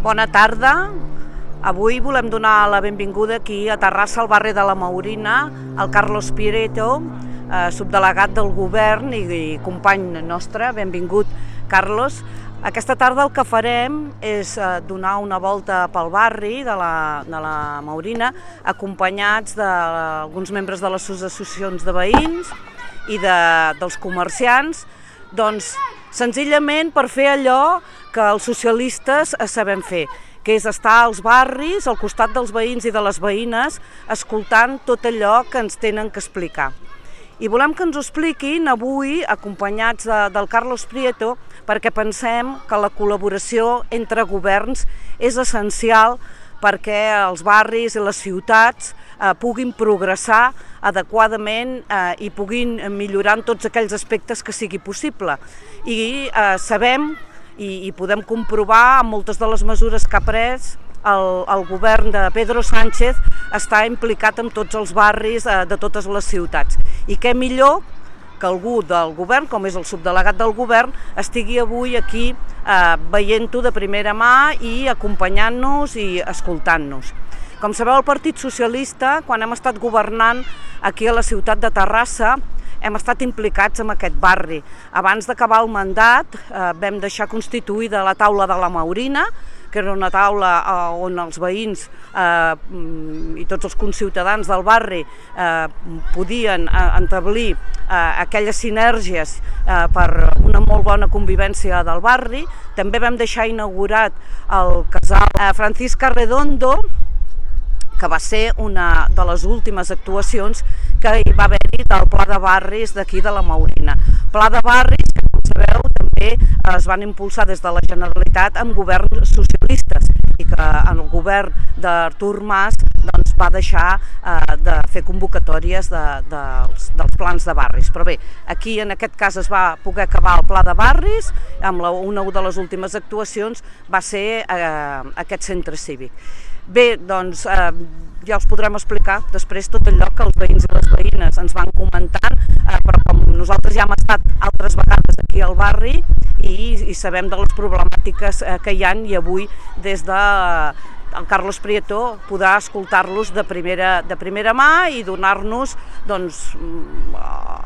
Bona tarda. Avui volem donar la benvinguda aquí a Terrassa, al barri de la Maurina, al Carlos Prieto, subdelegat del govern i company nostre. Benvingut, Carlos. Aquesta tarda el que farem és donar una volta pel barri de la Maurina, acompanyats d'alguns membres de les associacions de veïns i dels comerciants, doncs senzillament per fer allò que els socialistes sabem fer, que és estar als barris, al costat dels veïns i de les veïnes, escoltant tot allò que ens tenen que explicar. I volem que ens ho expliquin avui, acompanyats del Carlos Prieto, perquè pensem que la col·laboració entre governs és essencial perquè els barris i les ciutats puguin progressar adequadament i puguin millorar en tots aquells aspectes que sigui possible. I sabem i podem comprovar amb moltes de les mesures que ha pres el govern de Pedro Sánchez està implicat en tots els barris de totes les ciutats. I què millor que algú del govern, com és el subdelegat del govern, estigui avui aquí veient-ho de primera mà i acompanyant-nos i escoltant-nos. Com sabeu, el Partit Socialista, quan hem estat governant aquí a la ciutat de Terrassa, hem estat implicats en aquest barri. Abans d'acabar el mandat vam deixar constituïda la taula de la Maurina, que era una taula on els veïns i tots els conciutadans del barri podien establir aquelles sinergies per una molt bona convivència del barri. També vam deixar inaugurat el casal Francisca Redondo, que va ser una de les últimes actuacions que hi va haver-hi del Pla de Barris d'aquí de la Maurina. Pla de Barris que, com sabeu, també es van impulsar des de la Generalitat amb governs socialistes i que en el govern d'Artur Mas va deixar de fer convocatòries dels plans de barris. Però bé, aquí en aquest cas es va poder acabar el Pla de Barris, amb una de les últimes actuacions va ser aquest centre cívic. Bé, doncs ja us podrem explicar després tot allò que els veïns i les veïnes ens van comentant, però com nosaltres ja hem estat altres vegades aquí al barri i sabem de les problemàtiques que hi ha, i avui des de el Carlos Prieto podrà escoltar-los de primera mà i donar-nos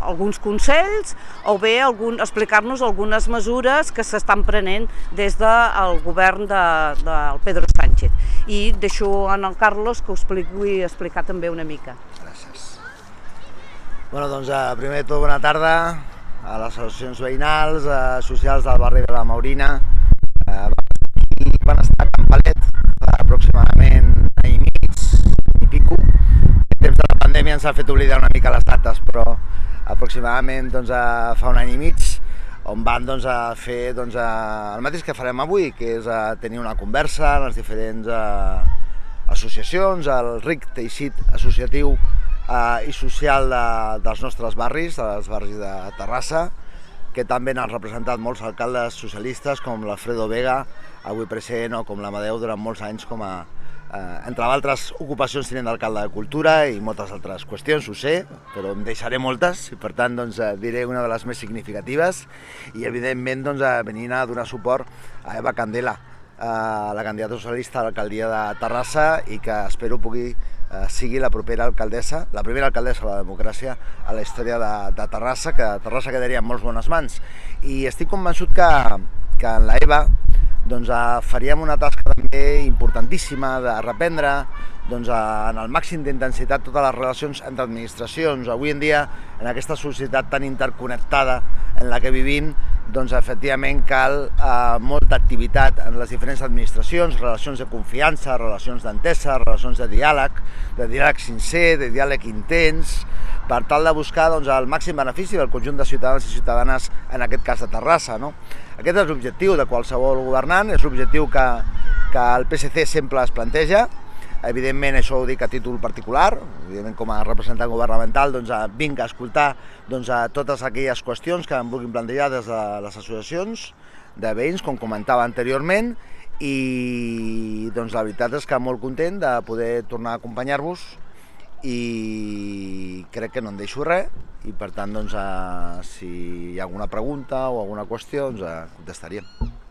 alguns consells o bé explicar-nos algunes mesures que s'estan prenent des del govern del Pedro Sánchez. I deixo en el Carlos que us pugui explicar també una mica. Gràcies. Bueno, doncs primer de tot bona tarda a les associacions veïnals, socials del barri de la Maurina. Van estar a Can Palet aproximadament un any i mig i pico. El temps de la pandèmia ens ha fet oblidar una mica les dates, però aproximadament fa un any i mig, on van fer el mateix que farem avui, que és tenir una conversa amb les diferents associacions, el ric teixit associatiu i social dels nostres barris, dels barris de Terrassa, que també han representat molts alcaldes socialistes com l'Alfredo Vega, avui present, o com l'Amadeu durant molts anys com a, entre altres ocupacions, tinent d'alcalde de Cultura i moltes altres qüestions, ho sé, però em deixaré moltes i per tant diré una de les més significatives i evidentment venint a donar suport a Eva Candela, la candidata socialista a l'alcaldia de Terrassa i que espero sigui la propera alcaldessa, la primera alcaldessa de la democràcia a la història de Terrassa, que Terrassa quedaria en molt bones mans. I estic convençut que en la Eva faríem una tasca també importantíssima de reprendre en el màxim d'intensitat totes les relacions entre administracions. Avui en dia, en aquesta societat tan interconnectada en la que vivim, efectivament cal molta activitat en les diferents administracions, relacions de confiança, relacions d'entesa, relacions de diàleg sincer, de diàleg intens, per tal de buscar el màxim benefici del conjunt de ciutadans i ciutadanes, en aquest cas de Terrassa. Aquest és l'objectiu de qualsevol governant, és l'objectiu que el PSC sempre es planteja. Evidentment, això ho dic a títol particular, evidentment com a representant governamental vinc a escoltar totes aquelles qüestions que em vulguin plantejar des de les associacions de veïns, com comentava anteriorment, i la veritat és que molt content de poder tornar a acompanyar-vos i crec que no en deixo res i per tant si hi ha alguna pregunta o alguna qüestió contestaríem.